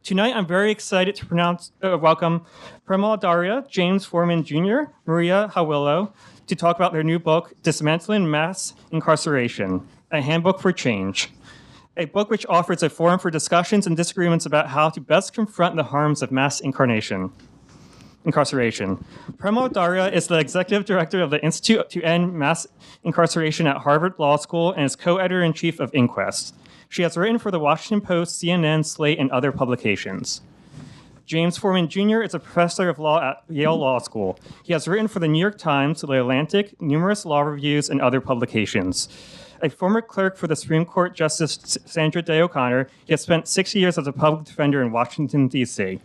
Tonight, I'm very excited to welcome Premal Dharia, James Forman Jr., Maria Hawilo, to talk about their new book, Dismantling Mass Incarceration, A Handbook for Change, a book which offers a forum for discussions and disagreements about how to best confront the harms of mass incarceration. Premal Dharia is the executive director of the Institute to End Mass Incarceration at Harvard Law School and is co-editor-in-chief of Inquest. She has written for the Washington Post, CNN, Slate, and other publications. James Forman Jr. is a professor of law at Yale Law School. He has written for the New York Times, The Atlantic, numerous law reviews, and other publications. A former clerk for the Supreme Court Justice Sandra Day O'Connor, he has spent 6 years as a public defender in Washington, D.C.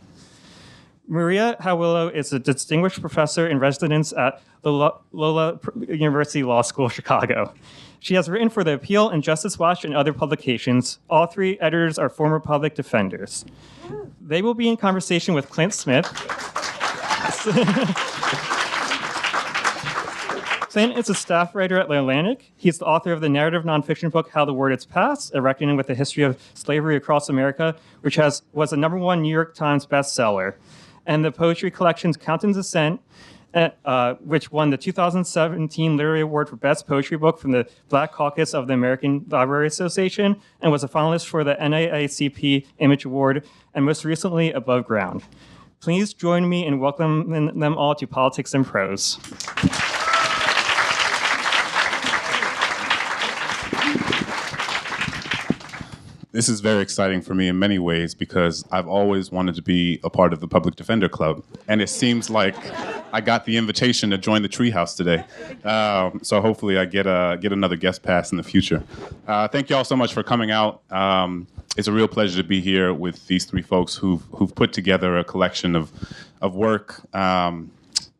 Maria Hawilo is a distinguished professor in residence at the Loyola University Law School, Chicago. She has written for The Appeal and Justice Watch and other publications. All three editors are former public defenders. They will be in conversation with Clint Smith. Clint is a staff writer at The Atlantic. He's the author of the narrative nonfiction book, How the Word Is Passed, A Reckoning with the History of Slavery Across America, which was a #1 New York Times bestseller, and the poetry collections Countenance Ascent, which won the 2017 Literary Award for Best Poetry Book from the Black Caucus of the American Library Association, and was a finalist for the NAACP Image Award, and most recently, Above Ground. Please join me in welcoming them all to Politics and Prose. This is very exciting for me in many ways because I've always wanted to be a part of the Public Defender Club. And it seems like I got the invitation to join the treehouse today. So hopefully I get another guest pass in the future. Thank you all so much for coming out. It's a real pleasure to be here with these three folks who've put together a collection of work that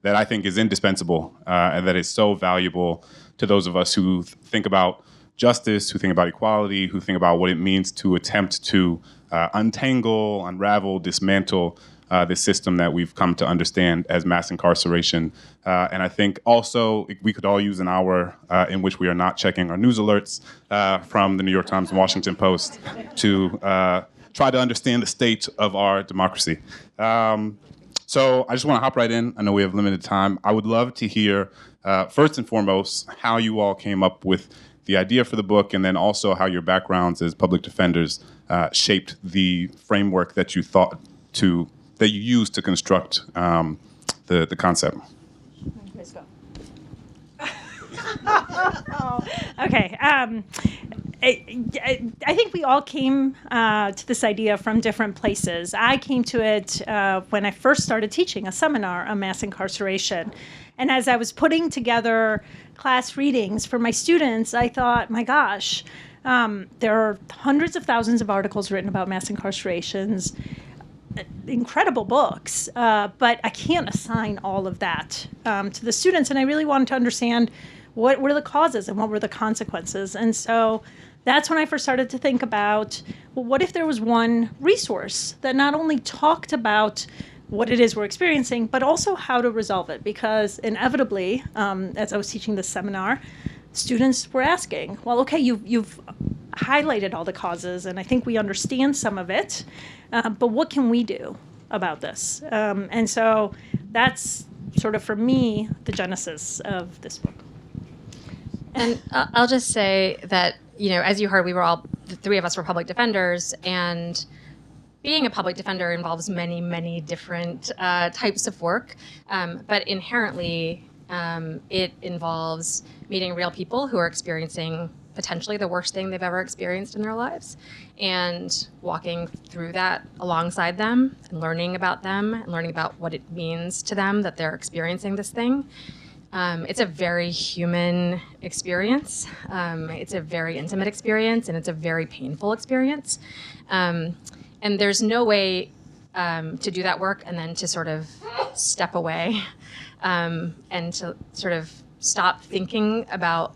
I think is indispensable and that is so valuable to those of us who think about justice, who think about equality, who think about what it means to attempt to untangle, unravel, dismantle this system that we've come to understand as mass incarceration. And I think also we could all use an hour in which we are not checking our news alerts from the New York Times and Washington Post to try to understand the state of our democracy. So I just want to hop right in. I know we have limited time. I would love to hear, first and foremost, how you all came up with the idea for the book, and then also how your backgrounds as public defenders shaped the framework that you used to construct the concept. Let's go. Okay. I think we all came to this idea from different places. I came to it when I first started teaching a seminar on mass incarceration. And as I was putting together class readings for my students, I thought, my gosh, there are hundreds of thousands of articles written about mass incarcerations, incredible books, but I can't assign all of that to the students. And I really wanted to understand what were the causes and what were the consequences. And so that's when I first started to think about, well, what if there was one resource that not only talked about what it is we're experiencing, but also how to resolve it? Because inevitably, as I was teaching this seminar, students were asking, well, okay, you've highlighted all the causes, and I think we understand some of it, but what can we do about this? And so that's sort of, for me, the genesis of this book. And I'll just say that, as you heard, the three of us were public defenders, and being a public defender involves many, many different types of work, but inherently it involves meeting real people who are experiencing potentially the worst thing they've ever experienced in their lives, and walking through that alongside them and learning about them and learning about what it means to them that they're experiencing this thing. It's a very human experience. It's a very intimate experience, and it's a very painful experience. And there's no way to do that work and then to sort of step away and to sort of stop thinking about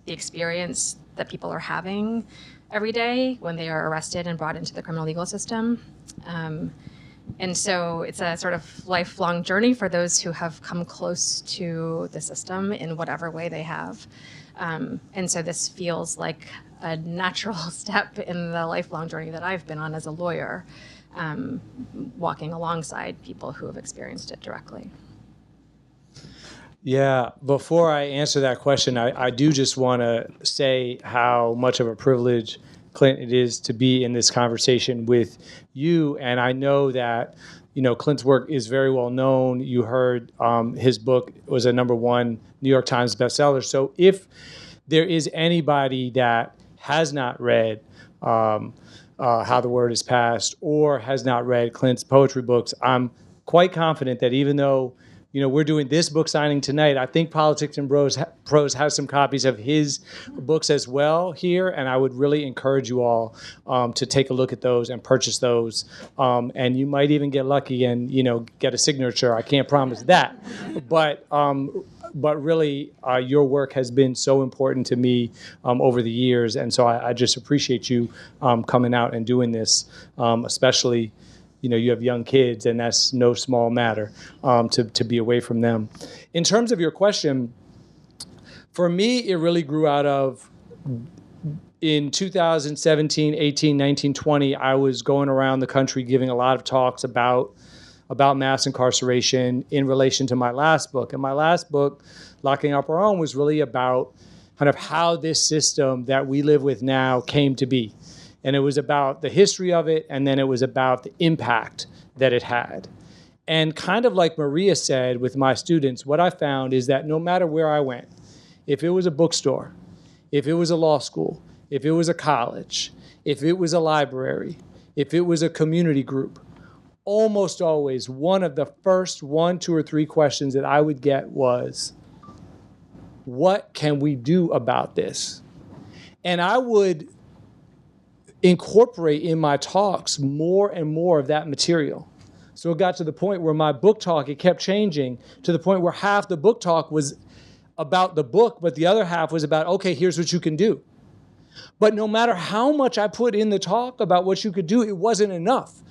the experience that people are having every day when they are arrested and brought into the criminal legal system. And so it's a sort of lifelong journey for those who have come close to the system in whatever way they have. And so this feels like a natural step in the lifelong journey that I've been on as a lawyer. walking alongside people who have experienced it directly. Yeah, before I answer that question, I do just want to say how much of a privilege, Clint, it is to be in this conversation with you. And I know that, Clint's work is very well known. You heard his book was a #1 New York Times bestseller. So if there is anybody that has not read How the Word Is Passed or has not read Clint's poetry books, I'm quite confident that even though we're doing this book signing tonight, I think Politics and Prose has some copies of his books as well here, and I would really encourage you all to take a look at those and purchase those. And you might even get lucky and get a signature. I can't promise that, but really, your work has been so important to me over the years, and so I just appreciate you coming out and doing this, especially. You have young kids, and that's no small matter to be away from them. In terms of your question, for me, it really grew out of in 2017, 18, 19, 20, I was going around the country giving a lot of talks about mass incarceration in relation to my last book. And my last book, Locking Up Our Own, was really about kind of how this system that we live with now came to be. And it was about the history of it, and then it was about the impact that it had. And kind of like Maria said with my students, what I found is that no matter where I went, if it was a bookstore, if it was a law school, if it was a college, if it was a library, if it was a community group, almost always one of the first 1, 2, or 3 questions that I would get was, what can we do about this? And I would incorporate in my talks more and more of that material. So it got to the point where my book talk, it kept changing to the point where half the book talk was about the book, but the other half was about, okay, here's what you can do. But no matter how much I put in the talk about what you could do, it wasn't enough.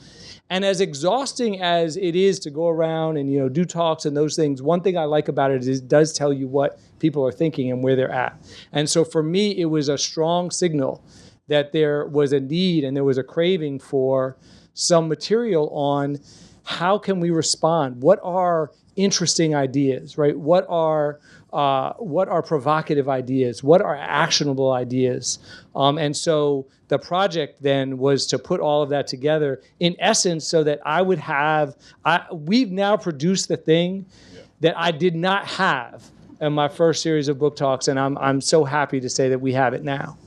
And as exhausting as it is to go around and do talks and those things, one thing I like about it is it does tell you what people are thinking and where they're at. And so for me, it was a strong signal that there was a need and there was a craving for some material on how can we respond? What are interesting ideas, right? What are provocative ideas? What are actionable ideas? And so the project then was to put all of that together in essence so that I would have, we've now produced the thing that I did not have in my first series of book talks, and I'm so happy to say that we have it now.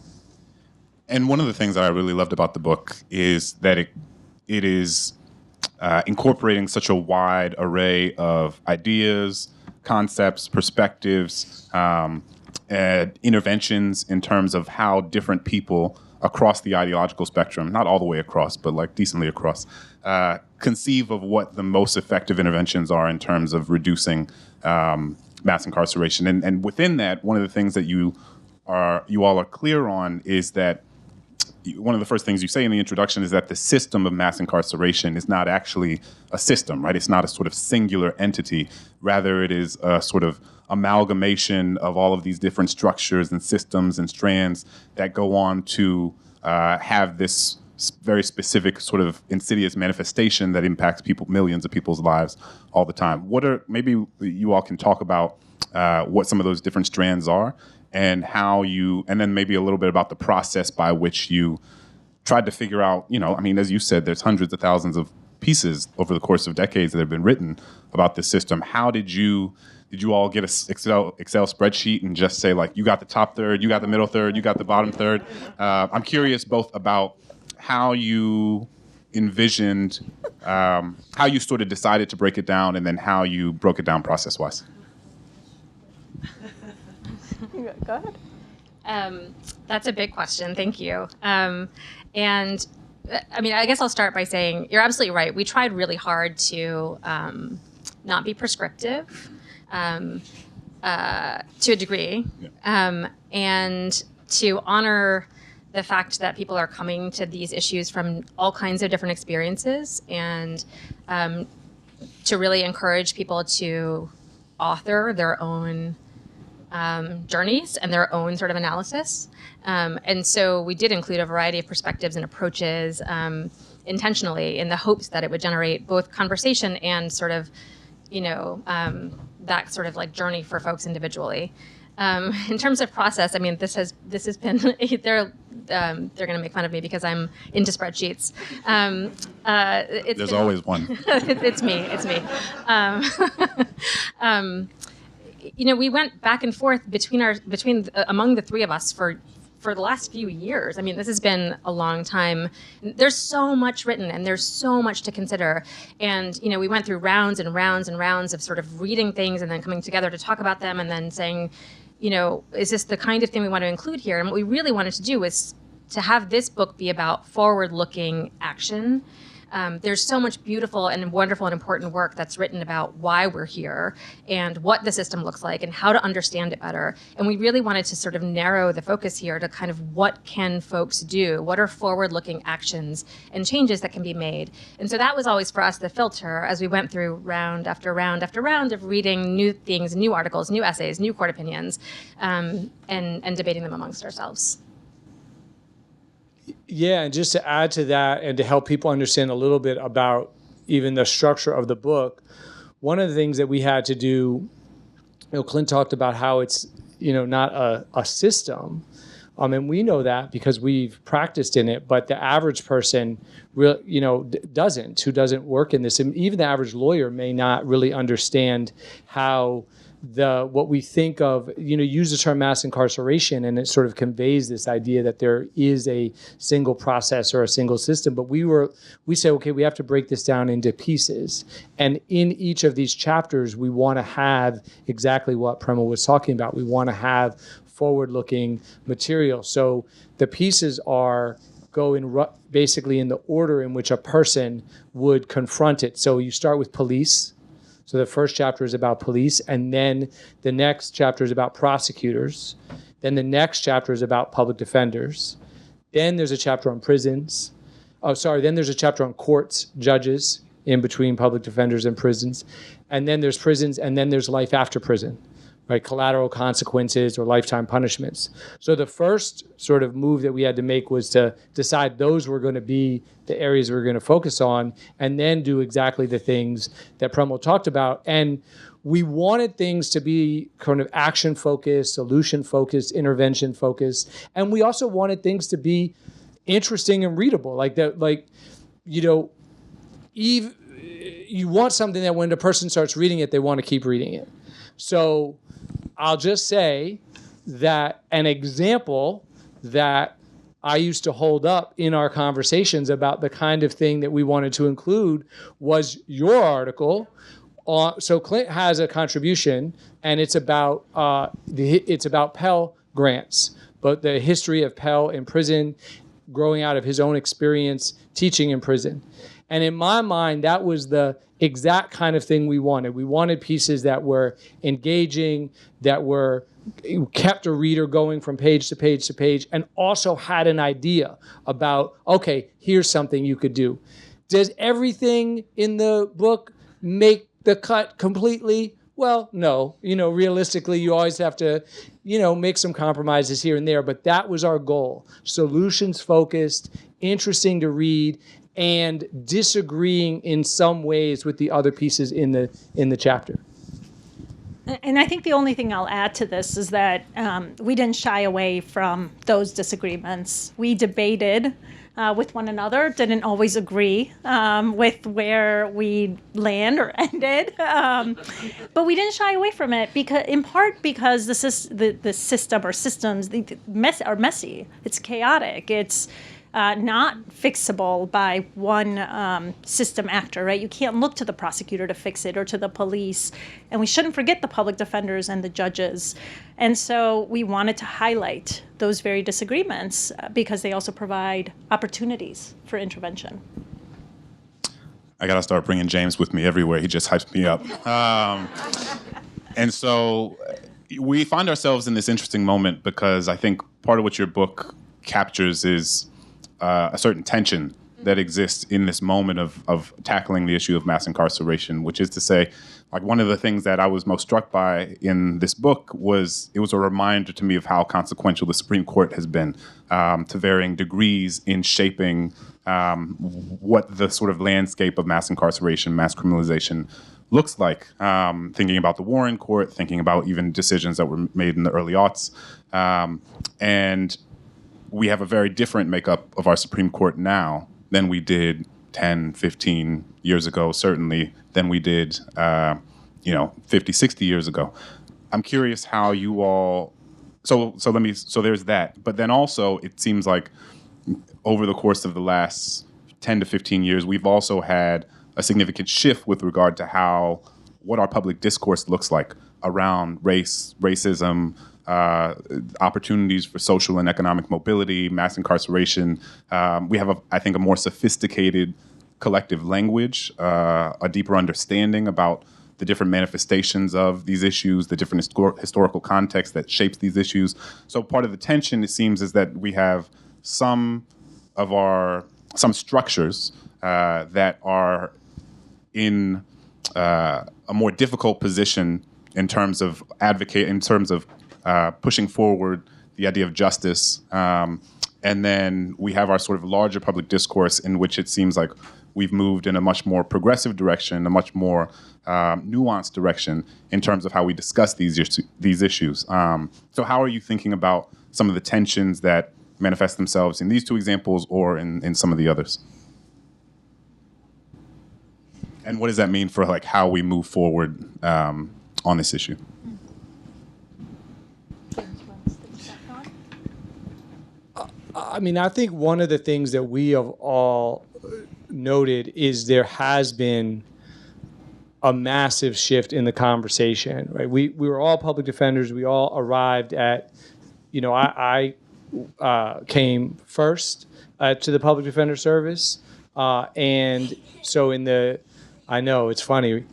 And one of the things that I really loved about the book is that it is incorporating such a wide array of ideas, concepts, perspectives, interventions in terms of how different people across the ideological spectrum, not all the way across, but like decently across, conceive of what the most effective interventions are in terms of reducing mass incarceration. And within that, one of the things that you all are clear on is that one of the first things you say in the introduction is that the system of mass incarceration is not actually a system, right? It's not a sort of singular entity. Rather, it is a sort of amalgamation of all of these different structures and systems and strands that go on to have this very specific sort of insidious manifestation that impacts millions of people's lives all the time. Maybe you all can talk about what some of those different strands are, and and then maybe a little bit about the process by which you tried to figure out, as you said, there's hundreds of thousands of pieces over the course of decades that have been written about this system. How did you all get an Excel spreadsheet and just say, like, you got the top third, you got the middle third, you got the bottom third? I'm curious both about how you envisioned, how you sort of decided to break it down, and then how you broke it down process-wise. Go ahead. That's a big question. Thank you. And I guess I'll start by saying you're absolutely right. We tried really hard to not be prescriptive to a degree, and to honor the fact that people are coming to these issues from all kinds of different experiences, and to really encourage people to author their own journeys and their own sort of analysis. And so we did include a variety of perspectives and approaches. intentionally in the hopes that it would generate both conversation and sort of, that sort of like journey for folks individually. In terms of process, I mean, this has been they're going to make fun of me because I'm into spreadsheets. There's always one. It's me. We went back and forth among the three of us for the last few years. I mean, this has been a long time. There's so much written and there's so much to consider. And, we went through rounds and rounds and rounds of sort of reading things and then coming together to talk about them and then saying, is this the kind of thing we want to include here? And what we really wanted to do was to have this book be about forward-looking action. There's so much beautiful and wonderful and important work that's written about why we're here and what the system looks like and how to understand it better. And we really wanted to sort of narrow the focus here to kind of what can folks do? What are forward-looking actions and changes that can be made? And so that was always for us the filter as we went through round after round after round of reading new things, new articles, new essays, new court opinions, and debating them amongst ourselves. Yeah, and just to add to that and to help people understand a little bit about even the structure of the book, one of the things that we had to do, Clint talked about how it's, not a system. And we know that because we've practiced in it, but the average person, who doesn't work in this, and even the average lawyer may not really understand how what we think of, use the term mass incarceration, and it sort of conveys this idea that there is a single process or a single system. But we say, okay, we have to break this down into pieces. And in each of these chapters, we want to have exactly what Premal was talking about. We want to have forward-looking material. So the pieces go basically in the order in which a person would confront it. So you start with police. So the first chapter is about police, and then the next chapter is about prosecutors. Then the next chapter is about public defenders. Then there's a chapter on prisons. Then there's a chapter on courts, judges, in between public defenders and prisons. And then there's prisons, and then there's life after prison, right? Collateral consequences or lifetime punishments. So the first sort of move that we had to make was to decide those were going to be the areas we're going to focus on, and then do exactly the things that Premal talked about. And we wanted things to be kind of action-focused, solution-focused, intervention-focused. And we also wanted things to be interesting and readable. You want something that when the person starts reading it, they want to keep reading it. So I'll just say that an example that I used to hold up in our conversations about the kind of thing that we wanted to include was your article. So Clint has a contribution, and it's about Pell grants, but the history of Pell in prison, growing out of his own experience teaching in prison. And in my mind, that was the exact kind of thing we wanted. We wanted pieces that were engaging, that kept a reader going from page to page to page, and also had an idea about, okay, here's something you could do. Does everything in the book make the cut completely? Well, no. Realistically, you always have to, make some compromises here and there, but that was our goal. Solutions focused, interesting to read, and disagreeing in some ways with the other pieces in the chapter. And I think the only thing I'll add to this is that we didn't shy away from those disagreements. We debated with one another, didn't always agree with where we land or ended, but we didn't shy away from it in part because the system or systems are messy. It's chaotic. It's not fixable by one system actor, right? You can't look to the prosecutor to fix it or to the police. And we shouldn't forget the public defenders and the judges. And so we wanted to highlight those very disagreements because they also provide opportunities for intervention. I got to start bringing James with me everywhere. He just hypes me up. And so we find ourselves in this interesting moment because I think part of what your book captures is a certain tension that exists in this moment of tackling the issue of mass incarceration, which is to say, like, one of the things that I was most struck by in this book was it was a reminder to me of how consequential the Supreme Court has been to varying degrees in shaping what the sort of landscape of mass incarceration, mass criminalization looks like, thinking about the Warren Court, thinking about even decisions that were made in the early aughts. And we have a very different makeup of our Supreme Court now than we did 10, 15 years ago, certainly, than we did, 50, 60 years ago. I'm curious how you all, so there's that. But then also, it seems like over the course of the last 10 to 15 years, we've also had a significant shift with regard to what our public discourse looks like around race, racism, opportunities for social and economic mobility, mass incarceration. We have, I think, a more sophisticated collective language, a deeper understanding about the different manifestations of these issues, the different historical context that shapes these issues. So part of the tension, it seems, is that we have some structures that are in a more difficult position in terms of pushing forward the idea of justice. And then we have our sort of larger public discourse in which it seems like we've moved in a much more progressive direction, a much more nuanced direction in terms of how we discuss these issues. So how are you thinking about some of the tensions that manifest themselves in these two examples or in some of the others? And what does that mean for like how we move forward on this issue? I mean, I think one of the things that we have all noted is there has been a massive shift in the conversation, right? We were all public defenders. We all arrived at, I came first to the public defender service. And so I know, it's funny.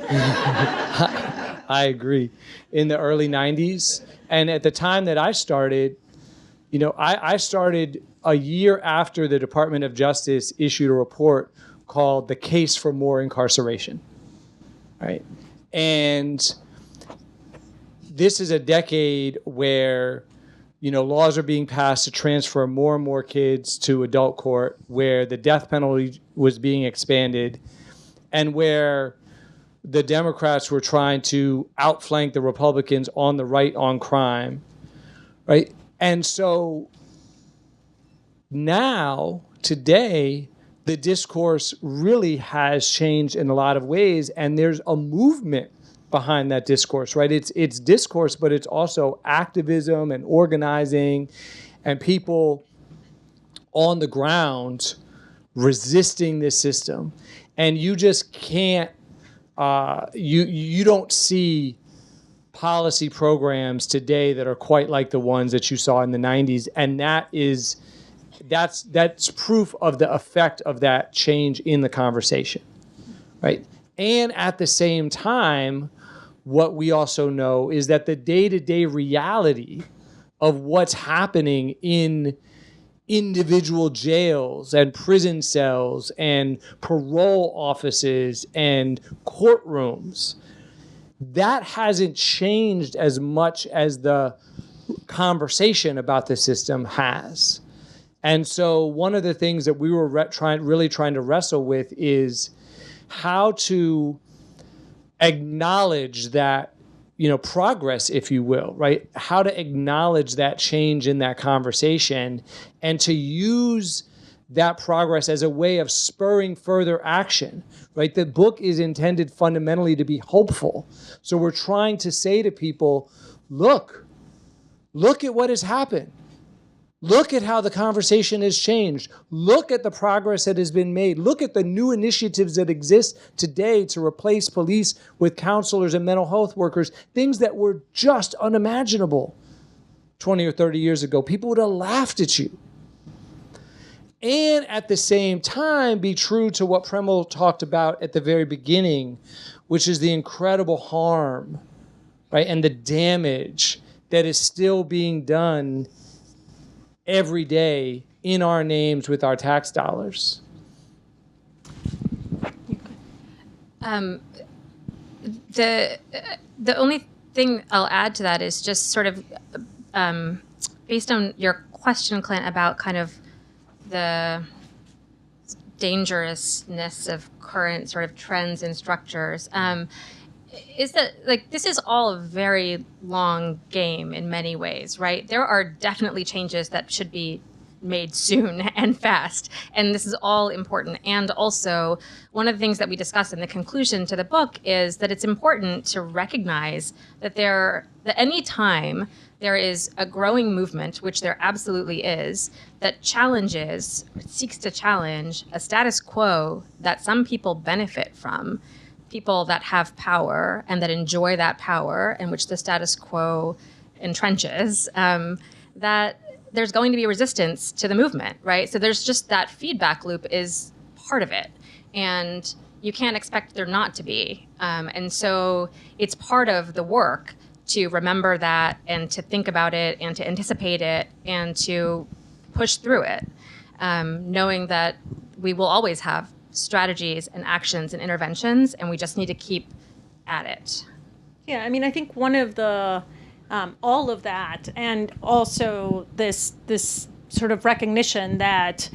I agree. In the early 90s. And at the time that I started, I started a year after the Department of Justice issued a report called The Case for More Incarceration, right? And this is a decade where, laws are being passed to transfer more and more kids to adult court, where the death penalty was being expanded, and where the Democrats were trying to outflank the Republicans on the right on crime, right? And so now, today, the discourse really has changed in a lot of ways, and there's a movement behind that discourse, right? It's discourse, but it's also activism and organizing and people on the ground resisting this system. And you just can't, you don't see policy programs today that are quite like the ones that you saw in the 90s. And that's proof of the effect of that change in the conversation, right? And at the same time, what we also know is that the day-to-day reality of what's happening in individual jails and prison cells and parole offices and courtrooms, that hasn't changed as much as the conversation about the system has. And so one of the things that we were really trying to wrestle with is how to acknowledge that, progress, if you will, right? How to acknowledge that change in that conversation and to use that progress as a way of spurring further action, right? The book is intended fundamentally to be hopeful. So we're trying to say to people, look at what has happened. Look at how the conversation has changed. Look at the progress that has been made. Look at the new initiatives that exist today to replace police with counselors and mental health workers, things that were just unimaginable 20 or 30 years ago. People would have laughed at you. And at the same time, be true to what Premal talked about at the very beginning, which is the incredible harm, right, and the damage that is still being done every day in our names with our tax dollars. The only thing I'll add to that is just sort of based on your question, Clint, about kind of the dangerousness of current sort of trends and structures is that, like, this is all a very long game in many ways, right? There are definitely changes that should be made soon and fast, and this is all important. And also, one of the things that we discuss in the conclusion to the book is that it's important to recognize that any time there is a growing movement, which there absolutely is, that seeks to challenge a status quo that some people benefit from, people that have power and that enjoy that power, and which the status quo entrenches, that there's going to be resistance to the movement, right? So there's just that feedback loop is part of it. And you can't expect there not to be. And so it's part of the work to remember that and to think about it and to anticipate it and to push through it, knowing that we will always have strategies and actions and interventions, and we just need to keep at it. Yeah, I mean, I think one of the all of that, and also this sort of recognition that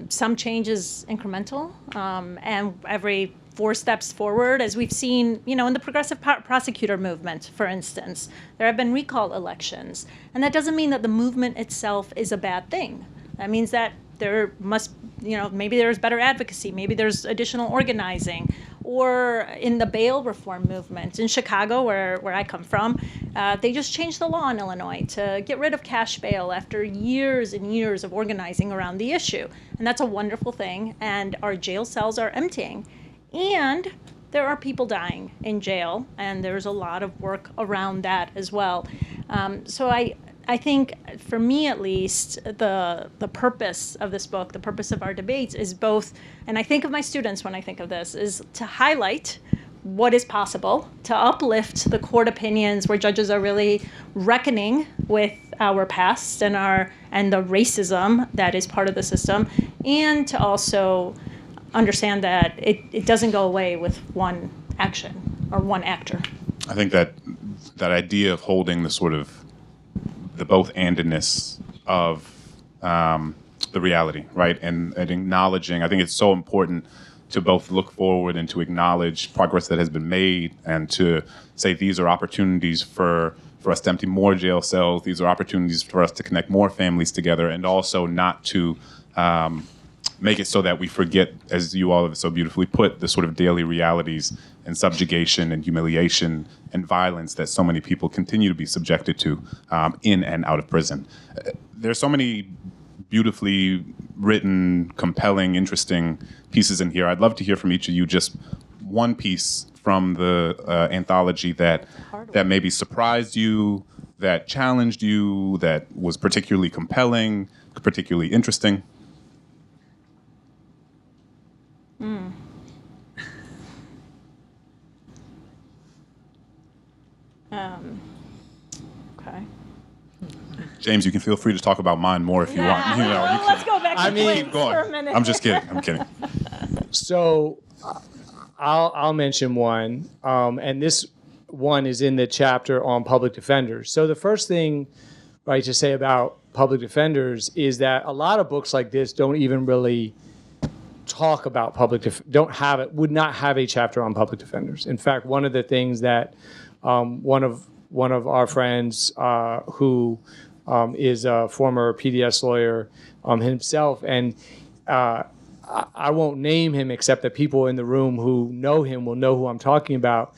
some change is incremental, and every 4 steps forward, as we've seen, in the progressive prosecutor movement, for instance, there have been recall elections, and that doesn't mean that the movement itself is a bad thing. That means that there must, maybe there's better advocacy, maybe there's additional organizing, or in the bail reform movement in Chicago, where I come from, they just changed the law in Illinois to get rid of cash bail after years and years of organizing around the issue. And that's a wonderful thing. And our jail cells are emptying. And there are people dying in jail. And there's a lot of work around that as well. So I think, for me at least, the purpose of this book, the purpose of our debates is both, and I think of my students when I think of this, is to highlight what is possible, to uplift the court opinions where judges are really reckoning with our past and the racism that is part of the system, and to also understand that it doesn't go away with one action or one actor. I think that idea of holding the sort of the both-andedness of the reality, right? And acknowledging, I think it's so important to both look forward and to acknowledge progress that has been made, and to say these are opportunities for us to empty more jail cells, these are opportunities for us to connect more families together, and also not to make it so that we forget, as you all have so beautifully put, the sort of daily realities and subjugation and humiliation and violence that so many people continue to be subjected to in and out of prison. There's so many beautifully written, compelling, interesting pieces in here. I'd love to hear from each of you just one piece from the anthology that maybe surprised you, that challenged you, that was particularly compelling, particularly interesting. Okay. James, you can feel free to talk about mine more if you want. Let's go back to Clint for a minute. I'm just kidding. I'm kidding. So I'll mention one, and this one is in the chapter on public defenders. So the first thing, right, to say about public defenders is that a lot of books like this don't even really talk about would not have a chapter on public defenders. In fact, one of the things that one of our friends who is a former PDS lawyer himself, and I won't name him except that people in the room who know him will know who I'm talking about.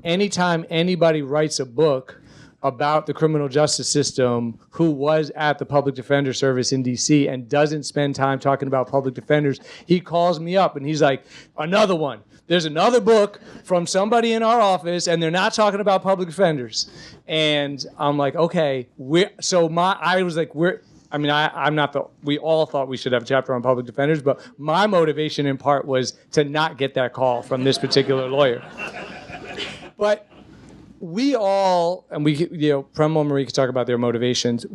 Anytime anybody writes a book about the criminal justice system who was at the public defender service in DC and doesn't spend time talking about public defenders, he calls me up and he's like, another one. There's another book from somebody in our office and they're not talking about public defenders. And I'm like, okay, we all thought we should have a chapter on public defenders, but my motivation in part was to not get that call from this particular lawyer. But we all, and Premal and Maria could talk about their motivations.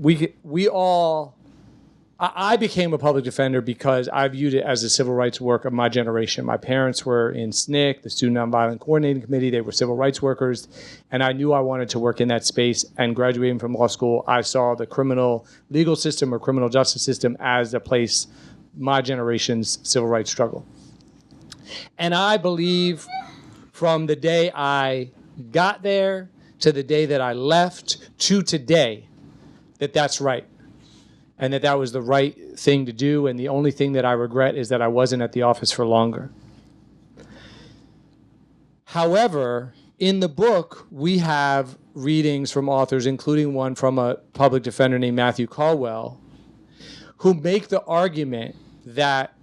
I became a public defender because I viewed it as the civil rights work of my generation. My parents were in SNCC, the Student Nonviolent Coordinating Committee. They were civil rights workers, and I knew I wanted to work in that space. And graduating from law school, I saw the criminal legal system or criminal justice system as a place my generation's civil rights struggle. And I believe from the day I got there to the day that I left to today that that's right. And that was the right thing to do. And the only thing that I regret is that I wasn't at the office for longer. However, in the book, we have readings from authors, including one from a public defender named Matthew Caldwell, who make the argument that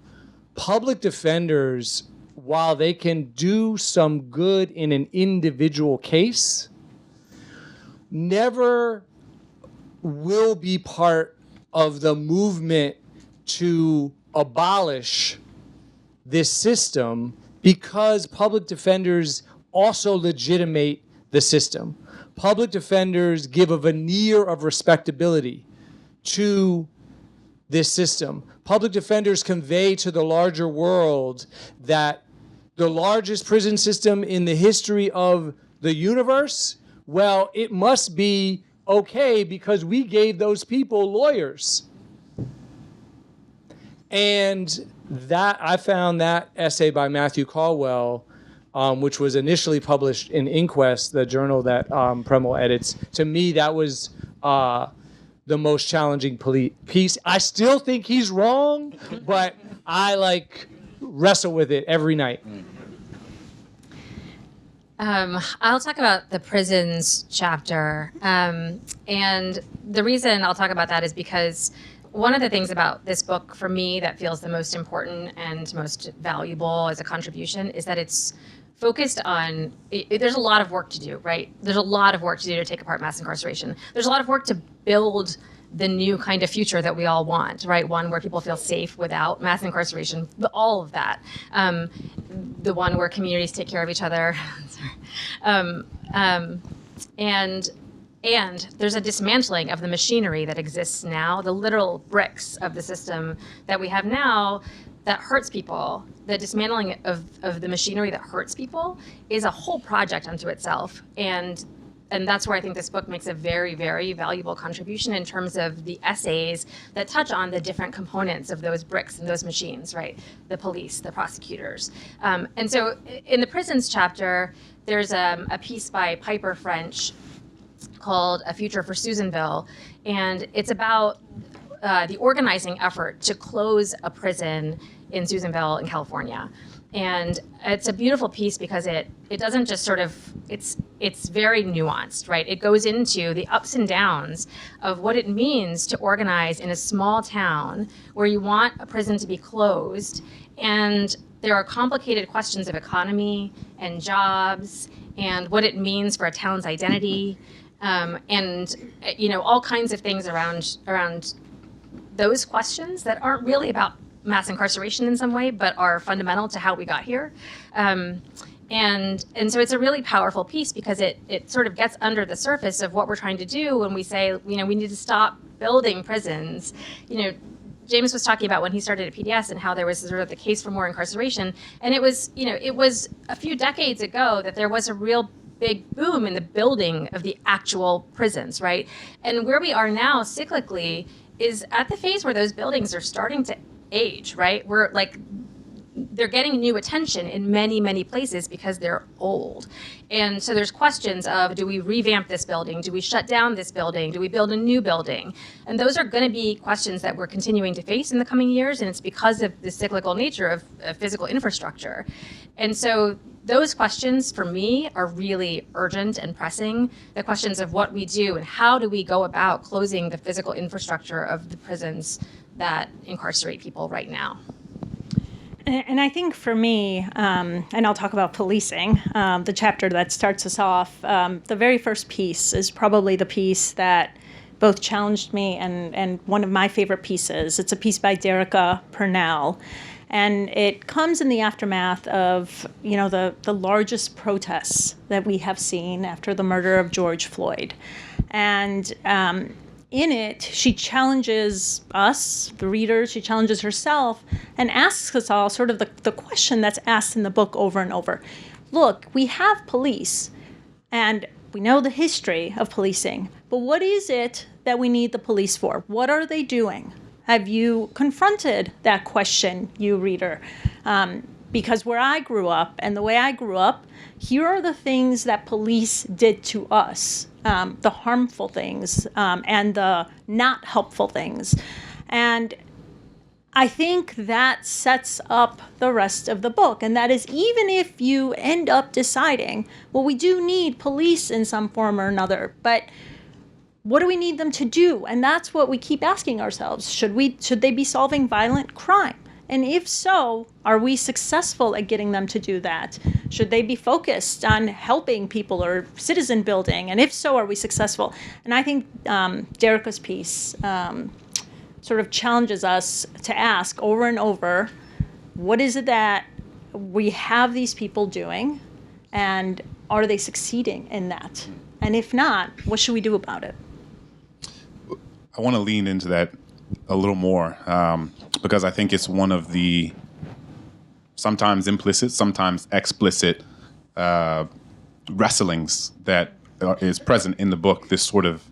public defenders, while they can do some good in an individual case, never will be part of the movement to abolish this system, because public defenders also legitimate the system. Public defenders give a veneer of respectability to this system. Public defenders convey to the larger world that the largest prison system in the history of the universe, well, it must be okay because we gave those people lawyers. And that I found that essay by Matthew Caldwell, which was initially published in Inquest, the journal that Premal edits, to me that was the most challenging piece. I still think he's wrong, but I wrestle with it every night. I'll talk about the prisons chapter. And the reason I'll talk about that is because one of the things about this book for me that feels the most important and most valuable as a contribution is that it's focused on, there's a lot of work to do, right? There's a lot of work to do to take apart mass incarceration. There's a lot of work to build the new kind of future that we all want, right? One where people feel safe without mass incarceration, all of that. The one where communities take care of each other. And there's a dismantling of the machinery that exists now, the literal bricks of the system that we have now that hurts people. The dismantling of the machinery that hurts people is a whole project unto itself. And that's where I think this book makes a very, very valuable contribution in terms of the essays that touch on the different components of those bricks and those machines, right? The police, the prosecutors. And so in the prisons chapter, there's a piece by Piper French called A Future for Susanville. And it's about the organizing effort to close a prison in Susanville in California. And it's a beautiful piece because it doesn't just sort of, it's very nuanced, right? It goes into the ups and downs of what it means to organize in a small town where you want a prison to be closed. And there are complicated questions of economy and jobs and what it means for a town's identity. And all kinds of things around those questions that aren't really about mass incarceration in some way, but are fundamental to how we got here. And so it's a really powerful piece because it sort of gets under the surface of what we're trying to do when we say, we need to stop building prisons. James was talking about when he started at PDS and how there was sort of the case for more incarceration. And it was a few decades ago that there was a real big boom in the building of the actual prisons, right? And where we are now cyclically is at the phase where those buildings are starting to age, right? They're getting new attention in many, many places because they're old. And so there's questions of, do we revamp this building? Do we shut down this building? Do we build a new building? And those are going to be questions that we're continuing to face in the coming years, and it's because of the cyclical nature of physical infrastructure. And so those questions, for me, are really urgent and pressing. The questions of what we do and how do we go about closing the physical infrastructure of the prisons that incarcerate people right now. And I think for me, and I'll talk about policing, the chapter that starts us off, the very first piece is probably the piece that both challenged me and one of my favorite pieces. It's a piece by Derica Purnell. And it comes in the aftermath of, the largest protests that we have seen after the murder of George Floyd. And in it, she challenges us, the readers, she challenges herself, and asks us all sort of the question that's asked in the book over and over. Look, we have police, and we know the history of policing, but what is it that we need the police for? What are they doing? Have you confronted that question, you reader? Because where I grew up and the way I grew up, here are the things that police did to us, the harmful things and the not helpful things. And I think that sets up the rest of the book. And that is, even if you end up deciding, well, we do need police in some form or another, but what do we need them to do? And that's what we keep asking ourselves. Should they be solving violent crime? And if so, are we successful at getting them to do that? Should they be focused on helping people or citizen building? And if so, are we successful? And I think Derica's piece sort of challenges us to ask over and over, what is it that we have these people doing? And are they succeeding in that? And if not, what should we do about it? I want to lean into that a little more because I think it's one of the sometimes implicit, sometimes explicit wrestlings that is present in the book. This sort of,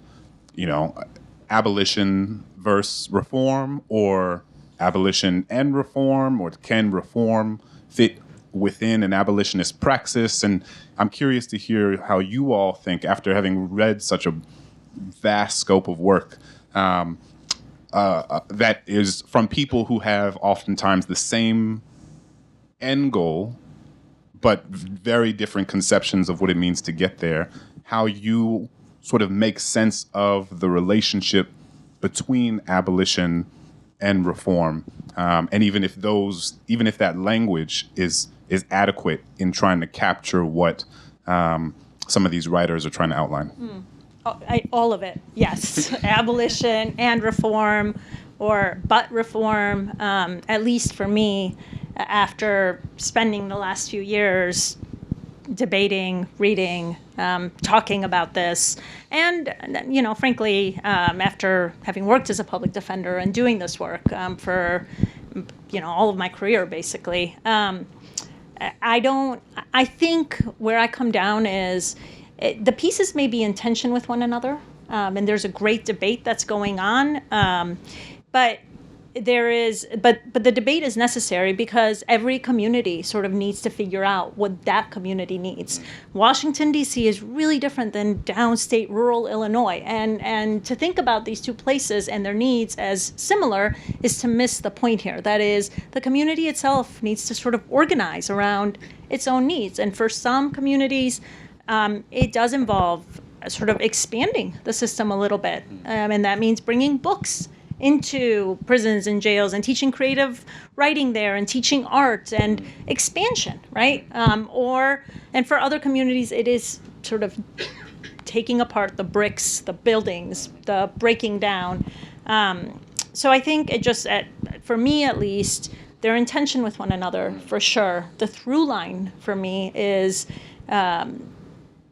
abolition versus reform, or abolition and reform, or can reform fit within an abolitionist praxis? And I'm curious to hear how you all think, after having read such a vast scope of work, that is from people who have oftentimes the same end goal, but very different conceptions of what it means to get there, how you sort of make sense of the relationship between abolition and reform, and even if that language is adequate in trying to capture what some of these writers are trying to outline. All of it, yes. Abolition and reform, but reform, at least for me, after spending the last few years debating, reading, talking about this, and frankly, after having worked as a public defender and doing this work for all of my career, basically, I think where I come down is the pieces may be in tension with one another, and there's a great debate that's going on, but the debate is necessary because every community sort of needs to figure out what that community needs. Washington, D.C. is really different than downstate rural Illinois, and to think about these two places and their needs as similar is to miss the point here. That is, the community itself needs to sort of organize around its own needs, and for some communities, it does involve sort of expanding the system a little bit, and that means bringing books into prisons and jails and teaching creative writing there and teaching art and expansion, right? And for other communities, it is sort of taking apart the bricks, the buildings, the breaking down. So I think it just, for me at least, they're in tension with one another for sure. The through line for me is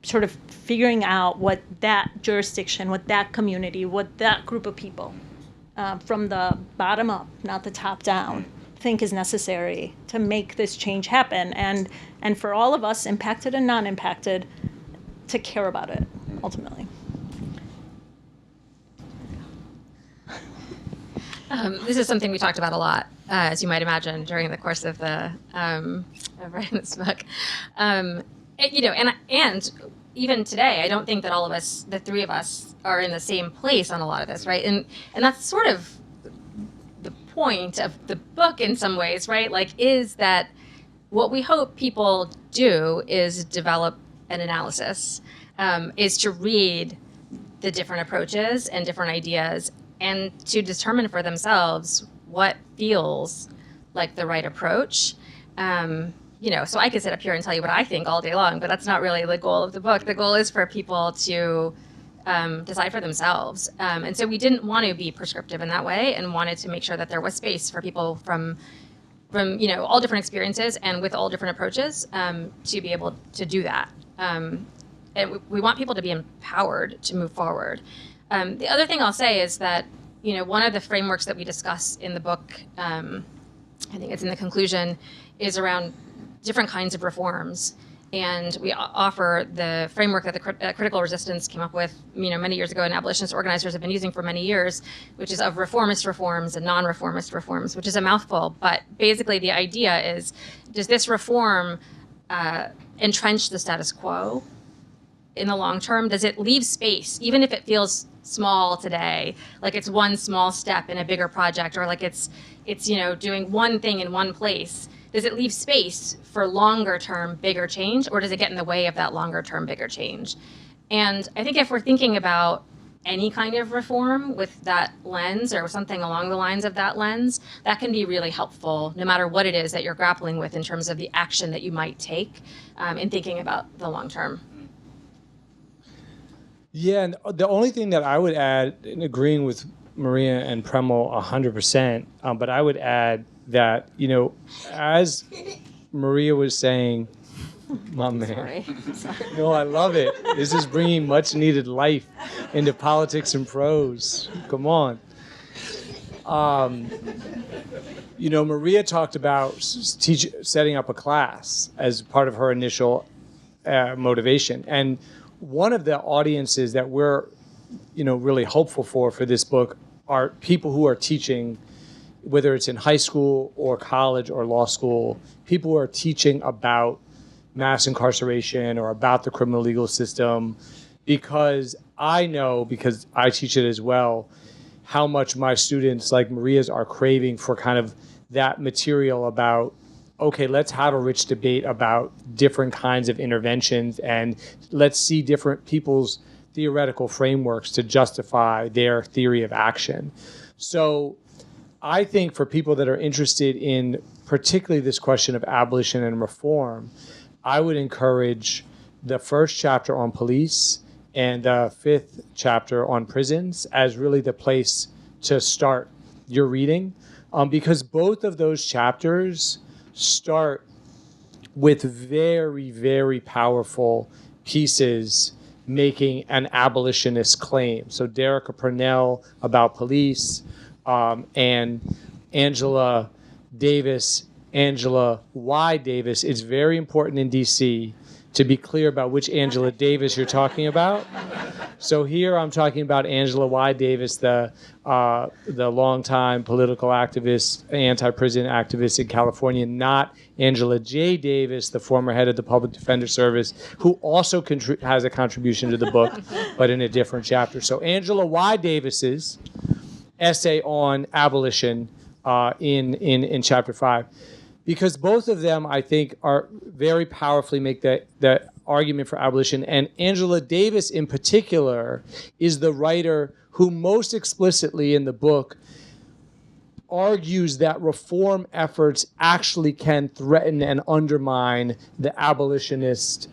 sort of figuring out what that jurisdiction, what that community, what that group of people, from the bottom up, not the top down, think is necessary to make this change happen, and for all of us, impacted and non-impacted, to care about it ultimately. This is something we talked about a lot, as you might imagine, during the course of of writing this book. And even today, I don't think that all of us, the three of us, are in the same place on a lot of this, right? And that's sort of the point of the book in some ways, right? Like, is that what we hope people do is develop an analysis, is to read the different approaches and different ideas and to determine for themselves what feels like the right approach. So I could sit up here and tell you what I think all day long, but that's not really the goal of the book. The goal is for people to decide for themselves. And so we didn't want to be prescriptive in that way, and wanted to make sure that there was space for people from all different experiences and with all different approaches to be able to do that. And we want people to be empowered to move forward. The other thing I'll say is that, one of the frameworks that we discuss in the book, I think it's in the conclusion, is around different kinds of reforms. And we offer the framework that the critical resistance came up with, many years ago, and abolitionist organizers have been using for many years, which is of reformist reforms and non-reformist reforms, which is a mouthful. But basically, the idea is, does this reform entrench the status quo in the long term? Does it leave space, even if it feels small today, like it's one small step in a bigger project, or like it's doing one thing in one place? Does it leave space for longer term, bigger change, or does it get in the way of that longer term, bigger change? And I think if we're thinking about any kind of reform with that lens or something along the lines of that lens, that can be really helpful no matter what it is that you're grappling with in terms of the action that you might take in thinking about the long term. Yeah, and the only thing that I would add, in agreeing with Maria and Premal 100%, but I would add that, as Maria was saying, my man. Sorry. No, I love it. This is bringing much needed life into Politics and Prose. Come on. Maria talked about setting up a class as part of her initial motivation. And one of the audiences that we're, really hopeful for this book are people who are teaching, whether it's in high school or college or law school, people who are teaching about mass incarceration or about the criminal legal system, because I know, because I teach it as well, how much my students, like Maria's, are craving for kind of that material about, okay, let's have a rich debate about different kinds of interventions, and let's see different people's theoretical frameworks to justify their theory of action. So I think for people that are interested in particularly this question of abolition and reform, I would encourage the first chapter on police and the fifth chapter on prisons as really the place to start your reading, because both of those chapters start with very, very powerful pieces making an abolitionist claim. So Derek Purnell about police, and Angela Y. Davis. It's very important in DC to be clear about which Angela Davis you're talking about. So here I'm talking about Angela Y. Davis, the longtime political activist, anti-prison activist in California, not Angela J. Davis, the former head of the Public Defender Service, who also has a contribution to the book, but in a different chapter. So Angela Y. Davis's essay on abolition in chapter 5, because both of them, I think, are very powerfully make the argument for abolition. And Angela Davis in particular is the writer who most explicitly in the book argues that reform efforts actually can threaten and undermine the abolitionist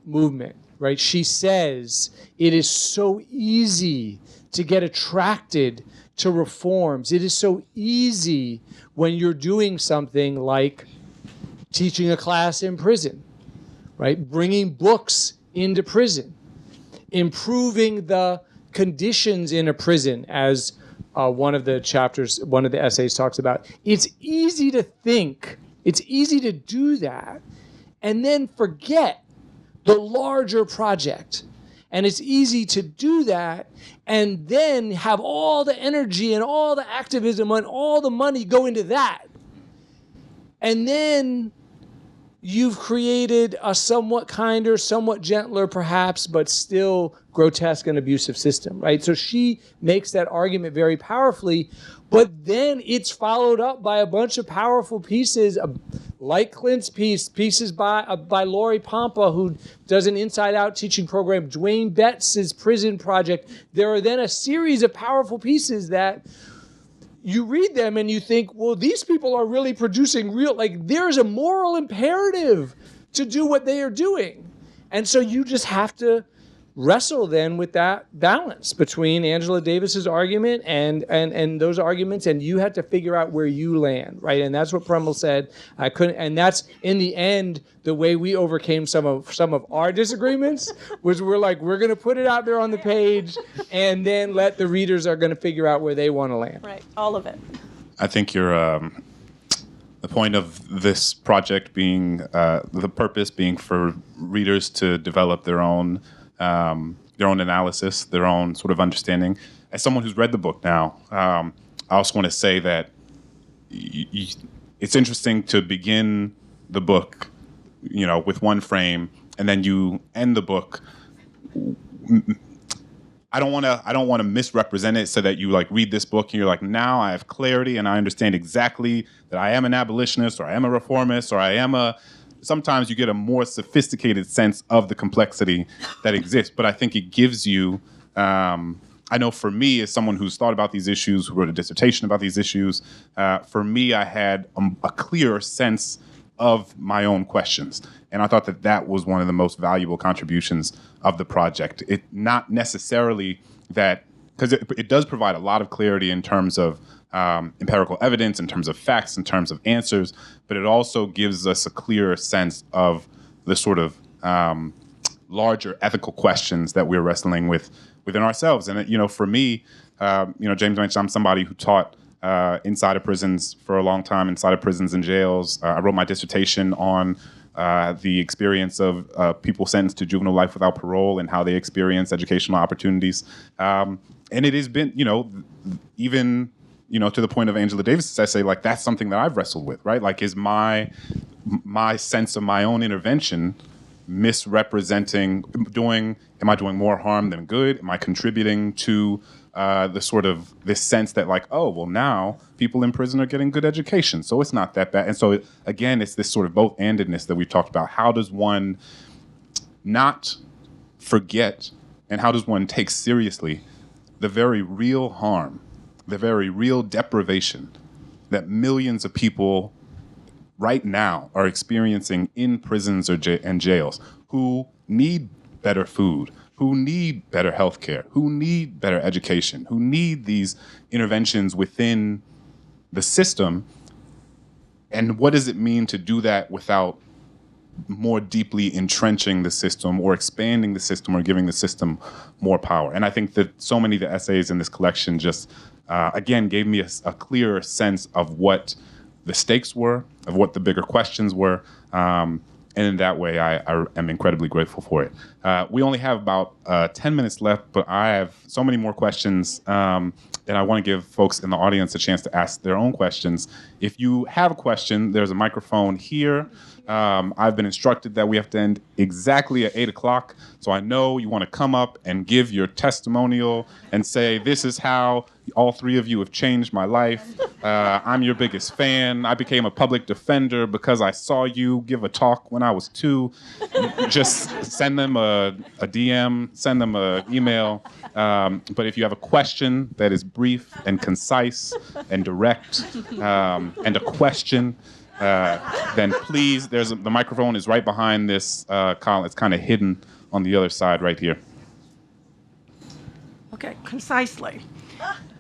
movement, right? She says it is so easy to get attracted to reforms. It is so easy when you're doing something like teaching a class in prison, right? Bringing books into prison, improving the conditions in a prison, as one of the essays talks about. It's easy to think, it's easy to do that, and then forget the larger project. And it's easy to do that and then have all the energy and all the activism and all the money go into that. And then you've created a somewhat kinder, somewhat gentler perhaps, but still grotesque and abusive system, right? So she makes that argument very powerfully, but then it's followed up by a bunch of powerful pieces, like Clint's pieces by Lori Pompa, who does an inside-out teaching program, Dwayne Betts' prison project. There are then a series of powerful pieces that you read them and you think, well, these people are really producing there's a moral imperative to do what they are doing. And so you just have to wrestle then with that balance between Angela Davis's argument and those arguments, and you had to figure out where you land, right? And that's what Premal said. And that's in the end the way we overcame some of our disagreements was we're going to put it out there on the page, and then let the readers are going to figure out where they want to land. Right, all of it. I think you're The point of this project being, the purpose being for readers to develop their own analysis, their own sort of understanding. As someone who's read the book now, I also want to say that it's interesting to begin the book, with one frame, and then you end the book. I don't want to misrepresent it so that you read this book and you're like, now I have clarity and I understand exactly that I am an abolitionist or I am a reformist or I am sometimes you get a more sophisticated sense of the complexity that exists. But I think it gives you, I know for me, as someone who's thought about these issues, who wrote a dissertation about these issues, for me, I had a clearer sense of my own questions. And I thought that was one of the most valuable contributions of the project. It not necessarily that, because it does provide a lot of clarity in terms of empirical evidence, in terms of facts, in terms of answers, but it also gives us a clearer sense of the sort of larger ethical questions that we're wrestling with within ourselves. And, for me, James mentioned I'm somebody who taught inside of prisons for a long time, inside of prisons and jails. I wrote my dissertation on the experience of people sentenced to juvenile life without parole and how they experience educational opportunities. And it has been, even, to the point of Angela Davis's essay, that's something that I've wrestled with, right? Is my sense of my own intervention misrepresenting, am I doing more harm than good? Am I contributing to the sort of this sense that now people in prison are getting good education, so it's not that bad. And so again, it's this sort of both-andedness that we've talked about. How does one not forget and how does one take seriously the very real harm, the very real deprivation that millions of people right now are experiencing in prisons and jails, who need better food, who need better health care, who need better education, who need these interventions within the system. And what does it mean to do that without more deeply entrenching the system or expanding the system or giving the system more power? And I think that so many of the essays in this collection just, again, gave me a clearer sense of what the stakes were, of what the bigger questions were. And in that way, I am incredibly grateful for it. We only have about 10 minutes left, but I have so many more questions, and I want to give folks in the audience a chance to ask their own questions. If you have a question, there's a microphone here. I've been instructed that we have to end exactly at 8 o'clock, so I know you want to come up and give your testimonial and say, this is how all three of you have changed my life. I'm your biggest fan. I became a public defender because I saw you give a talk when I was 2. Just send them a DM, send them an email. But if you have a question that is brief and concise and direct and a question, then please, the microphone is right behind this column. It's kind of hidden on the other side right here. Okay, concisely.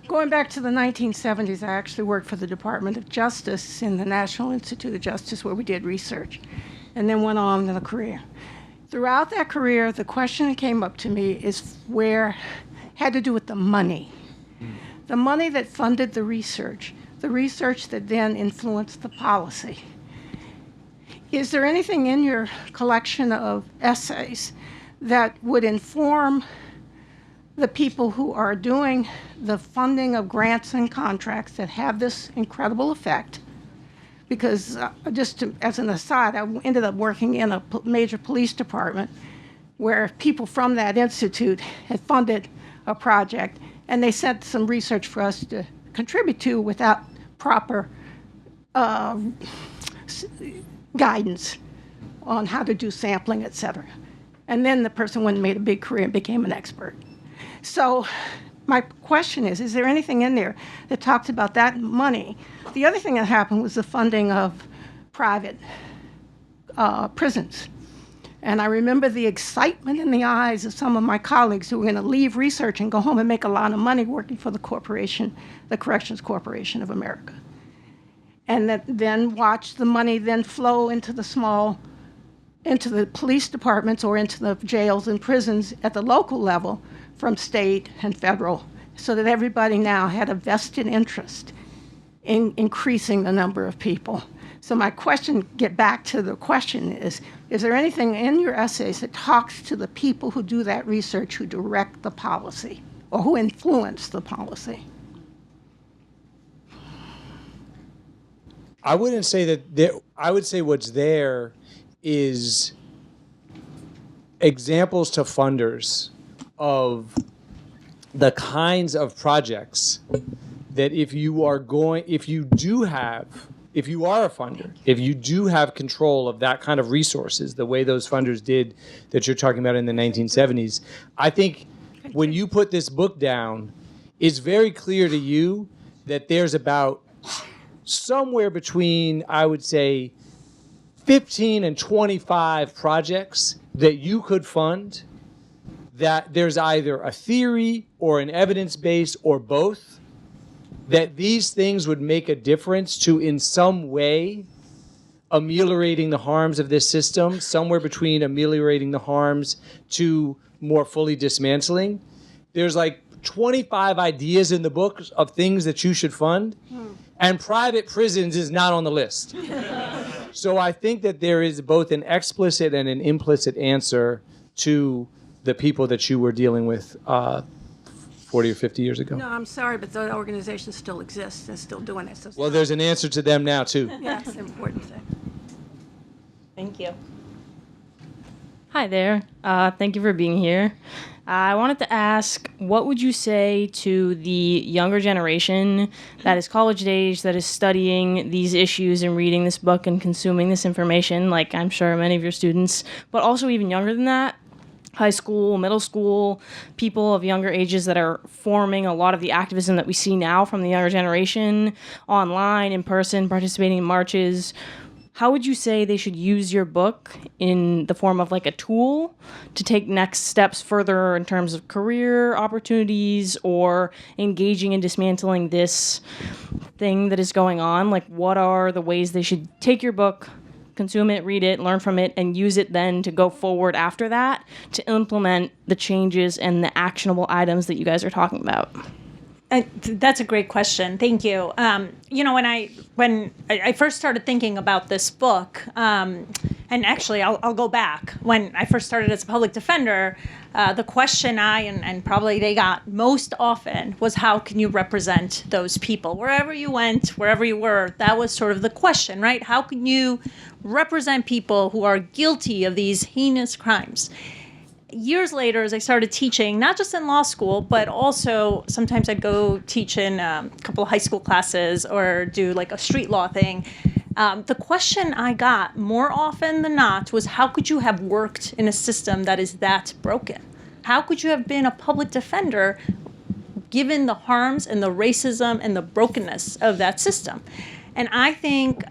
Going back to the 1970s, I actually worked for the Department of Justice in the National Institute of Justice, where we did research, and then went on in a career. Throughout that career, the question that came up to me had to do with the money. The money that funded the research that then influenced the policy. Is there anything in your collection of essays that would inform the people who are doing the funding of grants and contracts that have this incredible effect? Because as an aside, I ended up working in a major police department where people from that institute had funded a project, and they sent some research for us to contribute to without proper guidance on how to do sampling, et cetera. And then the person went and made a big career and became an expert. So my question is there anything in there that talks about that money? The other thing that happened was the funding of private prisons. And I remember the excitement in the eyes of some of my colleagues who were going to leave research and go home and make a lot of money working for the corporation, the Corrections Corporation of America. And then watch the money then flow into the police departments or into the jails and prisons at the local level from state and federal, so that everybody now had a vested interest in increasing the number of people. So my question, get back to the question is there anything in your essays that talks to the people who do that research, who direct the policy or who influence the policy? I wouldn't say that I would say what's there is examples to funders of the kinds of projects that if you are a funder, if you do have control of that kind of resources, the way those funders did that you're talking about in the 1970s, I think when you put this book down, it's very clear to you that there's about somewhere between, I would say, 15 and 25 projects that you could fund, that there's either a theory or an evidence base or both, that these things would make a difference to, in some way, ameliorating the harms of this system, somewhere between ameliorating the harms to more fully dismantling. There's like 25 ideas in the book of things that you should fund, and private prisons is not on the list. So I think that there is both an explicit and an implicit answer to the people that you were dealing with 40 or 50 years ago. No, I'm sorry, but the organization still exists and still doing it. So Well, there's an answer to them now, too. yeah, it's an important thing. Thank you. Hi there. Thank you for being here. I wanted to ask, what would you say to the younger generation that is college age, that is studying these issues and reading this book and consuming this information, like I'm sure many of your students, but also even younger than that, high school, middle school, people of younger ages that are forming a lot of the activism that we see now from the younger generation, online, in person, participating in marches? How would you say they should use your book in the form of like a tool to take next steps further in terms of career opportunities or engaging in dismantling this thing that is going on? Like, what are the ways they should take your book, consume it, read it, learn from it, and use it then to go forward after that to implement the changes and the actionable items that you guys are talking about? That's a great question. Thank you. When I first started thinking about this book, and actually I'll go back. When I first started as a public defender, the question and probably they got most often was, how can you represent those people? Wherever you went, wherever you were, that was sort of the question, right? How can you represent people who are guilty of these heinous crimes? Years later, as I started teaching, not just in law school, but also sometimes I'd go teach in a couple of high school classes or do like a street law thing. The question I got more often than not was, how could you have worked in a system that is that broken? How could you have been a public defender given the harms and the racism and the brokenness of that system? And I think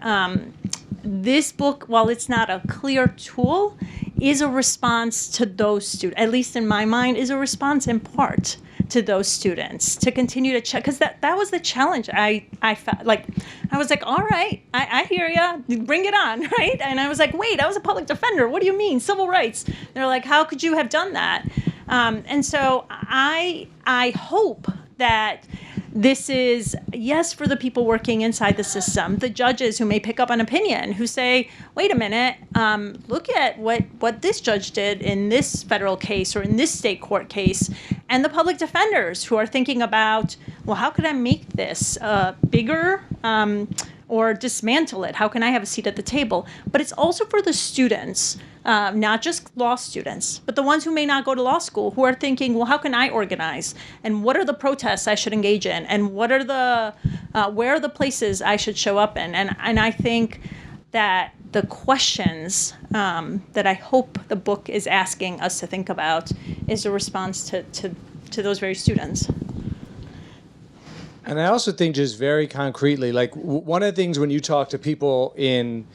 this book, while it's not a clear tool, is a response to those students, at least in my mind, is a response in part to those students to continue to check, because that was the challenge I felt. Like, I was like, all right, I hear you, bring it on, right? And I was like, wait, I was a public defender. What do you mean, civil rights? They're like, how could you have done that? And so I hope that this is, yes, for the people working inside the system, the judges who may pick up an opinion, who say, wait a minute, look at what this judge did in this federal case or in this state court case, and the public defenders who are thinking about, well, how could I make this bigger or dismantle it? How can I have a seat at the table? But it's also for the students, not just law students, but the ones who may not go to law school, who are thinking, well, how can I organize? And what are the protests I should engage in? And what are where are the places I should show up in? And I think that the questions that I hope the book is asking us to think about is a response to those very students. And I also think, just very concretely, like one of the things when you talk to people in,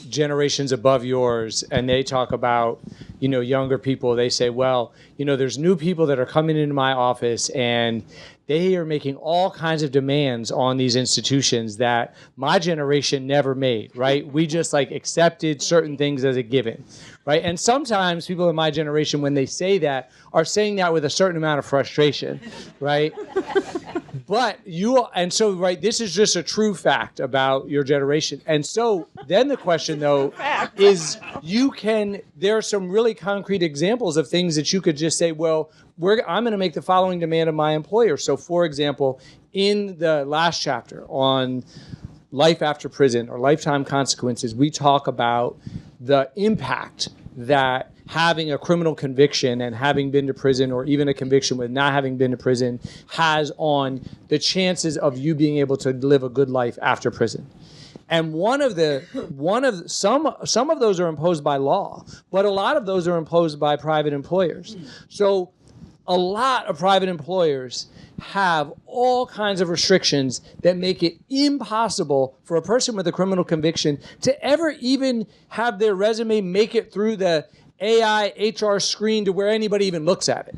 generations above yours, and they talk about, younger people, they say, well, there's new people that are coming into my office and they are making all kinds of demands on these institutions that my generation never made, right? We just like accepted certain things as a given, right? And sometimes people in my generation, when they say that, are saying that with a certain amount of frustration, right? But right, this is just a true fact about your generation. And so then the question, though, is there are some really concrete examples of things that you could just say, well, I'm going to make the following demand of my employer. So, for example, in the last chapter on life after prison or lifetime consequences, we talk about the impact that having a criminal conviction and having been to prison, or even a conviction with not having been to prison, has on the chances of you being able to live a good life after prison. And some of those are imposed by law, but a lot of those are imposed by private employers. So a lot of private employers have all kinds of restrictions that make it impossible for a person with a criminal conviction to ever even have their resume make it through the AI HR screen to where anybody even looks at it,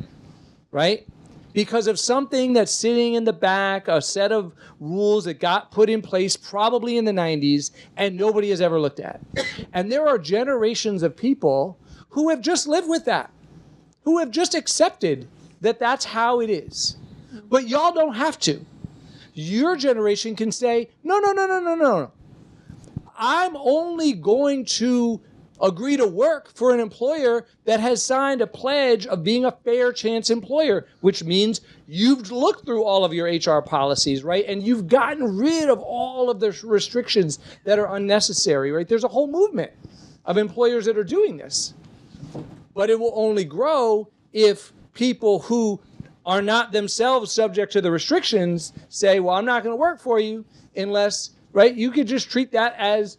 right? Because of something that's sitting in the back, a set of rules that got put in place probably in the 90s and nobody has ever looked at. And there are generations of people who have just lived with that, who have just accepted that that's how it is. But y'all don't have to. Your generation can say, no. I'm only going to agree to work for an employer that has signed a pledge of being a fair chance employer, which means you've looked through all of your HR policies, right? And you've gotten rid of all of the restrictions that are unnecessary, right? There's a whole movement of employers that are doing this. But it will only grow if people who are not themselves subject to the restrictions say, well, I'm not going to work for you unless, right? You could just treat that as,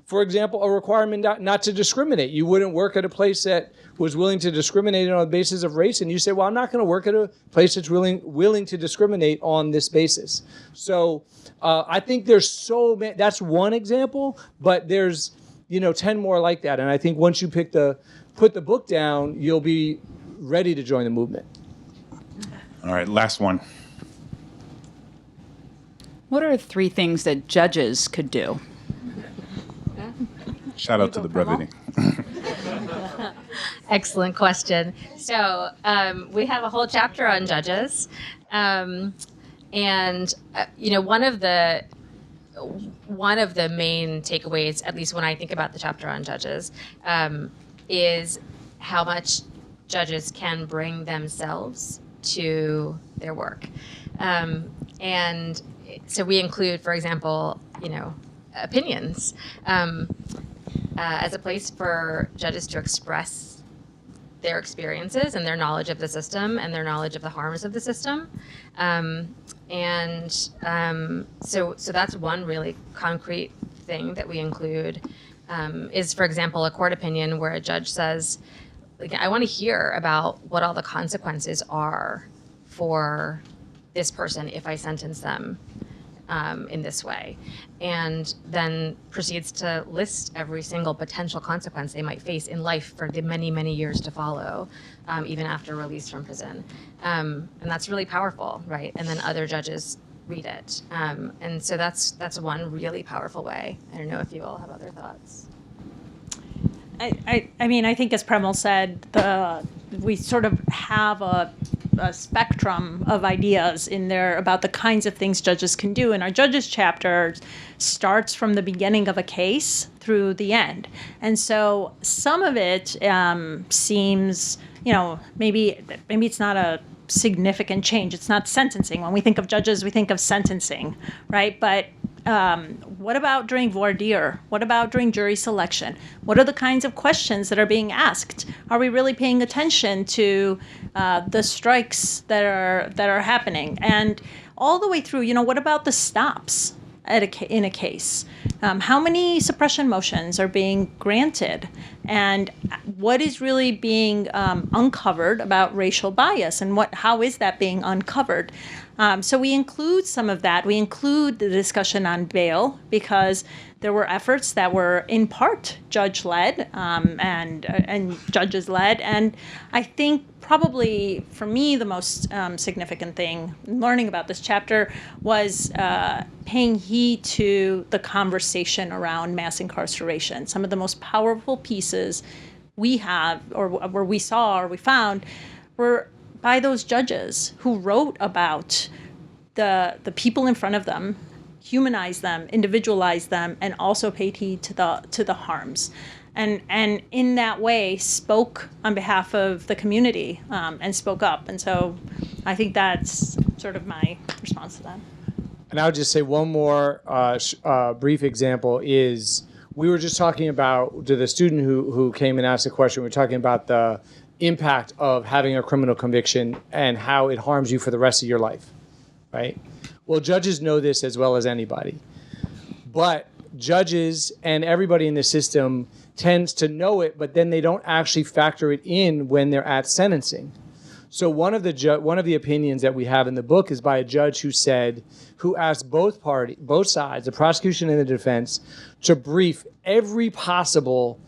for example, a requirement not to discriminate. You wouldn't work at a place that was willing to discriminate on the basis of race, and you say, well, I'm not going to work at a place that's willing to discriminate on this basis. So I think there's so many, that's one example, but there's 10 more like that. And I think once you put the book down, you'll be ready to join the movement. All right, last one. What are 3 things that judges could do? Shout out to the brevity. Excellent question. So we have a whole chapter on judges, and one of the main takeaways, at least when I think about the chapter on judges, is how much judges can bring themselves to their work, and so we include, for example, opinions. As a place for judges to express their experiences and their knowledge of the system and their knowledge of the harms of the system. So that's one really concrete thing that we include, is, for example, a court opinion where a judge says, I want to hear about what all the consequences are for this person if I sentence them in this way, and then proceeds to list every single potential consequence they might face in life for the many, many years to follow, even after release from prison. And that's really powerful, right? And then other judges read it. And so that's one really powerful way. I don't know if you all have other thoughts. I mean, I think as Premal said, we sort of have a spectrum of ideas in there about the kinds of things judges can do. And our judges chapter starts from the beginning of a case through the end. And so some of it seems, maybe it's not a significant change. It's not sentencing. When we think of judges, we think of sentencing, right? But what about during voir dire? What about during jury selection? What are the kinds of questions that are being asked? Are we really paying attention to the strikes that are happening? And all the way through, what about the stops in a case? How many suppression motions are being granted? and what is really being uncovered about racial bias, and how is that being uncovered. So we include some of that. We include the discussion on bail because there were efforts that were in part judge-led and judges-led. And I think probably for me the most significant thing learning about this chapter was paying heed to the conversation around mass incarceration. Some of the most powerful pieces we have, or where we saw or we found, were by those judges who wrote about the people in front of them, humanized them, individualized them, and also paid heed to the harms, and in that way spoke on behalf of the community and spoke up. And so I think that's sort of my response to that. And I would just say one more brief example is we were just talking about, to the student who came and asked a question, we were talking about the impact of having a criminal conviction and how it harms you for the rest of your life, right? Well, judges know this as well as anybody. But judges and everybody in the system tends to know it, but then they don't actually factor it in when they're at sentencing. So one of the opinions that we have in the book is by a judge who asked both sides, the prosecution and the defense, to brief every possible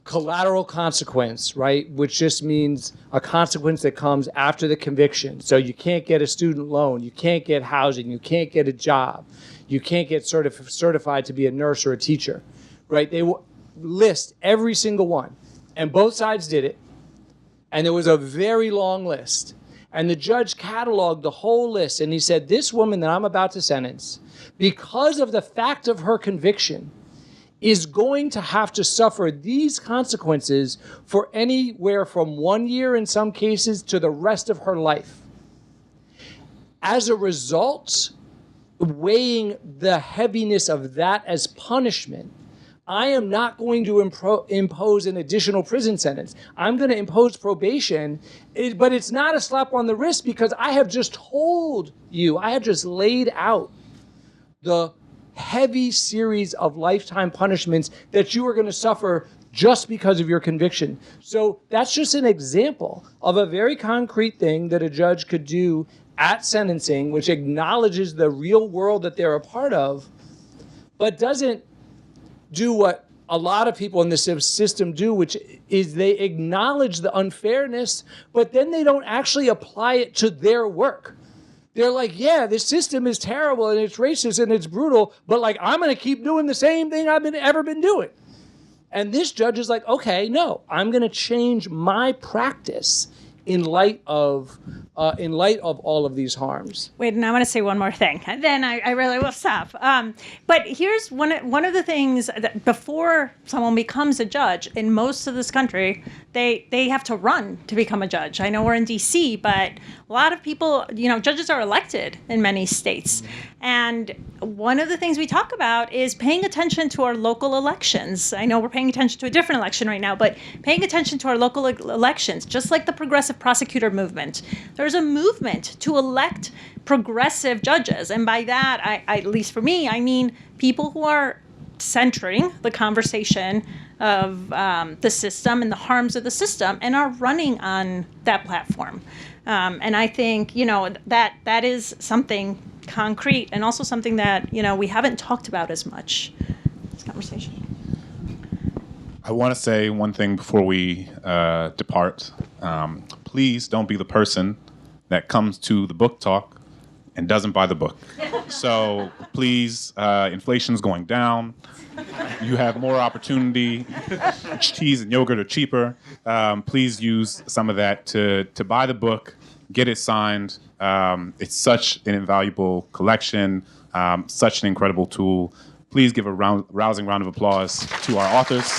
collateral consequence, right? Which just means a consequence that comes after the conviction. So you can't get a student loan, you can't get housing, you can't get a job, you can't get certified to be a nurse or a teacher, right? They will list every single one. And both sides did it. And there was a very long list. And the judge cataloged the whole list. And he said, this woman that I'm about to sentence, because of the fact of her conviction, is going to have to suffer these consequences for anywhere from 1 year in some cases to the rest of her life. As a result, weighing the heaviness of that as punishment, I am not going to impose an additional prison sentence. I'm going to impose probation, but it's not a slap on the wrist because I have just told you, I have just laid out the heavy series of lifetime punishments that you are going to suffer just because of your conviction. So that's just an example of a very concrete thing that a judge could do at sentencing, which acknowledges the real world that they're a part of, but doesn't do what a lot of people in this system do, which is they acknowledge the unfairness, but then they don't actually apply it to their work. They're like, yeah, this system is terrible and it's racist and it's brutal, but like I'm going to keep doing the same thing I've ever been doing. And this judge is like, okay, no, I'm going to change my practice in light of all of these harms. Wait, and I want to say one more thing. Then I really will stop. But here's one of the things that before someone becomes a judge in most of this country, they have to run to become a judge. I know we're in D.C., but a lot of people, judges are elected in many states. And one of the things we talk about is paying attention to our local elections. I know we're paying attention to a different election right now, but paying attention to our local elections, just like the progressive prosecutor movement. There's a movement to elect progressive judges. And by that, at least for me, I mean people who are centering the conversation of the system and the harms of the system and are running on that platform. And I think, that is something concrete and also something that, we haven't talked about as much in this conversation. I want to say one thing before we depart. Please don't be the person that comes to the book talk and doesn't buy the book. So please, inflation's going down. You have more opportunity. Cheese and yogurt are cheaper. Please use some of that to buy the book, get it signed. It's such an invaluable collection, such an incredible tool. Please give a rousing round of applause to our authors.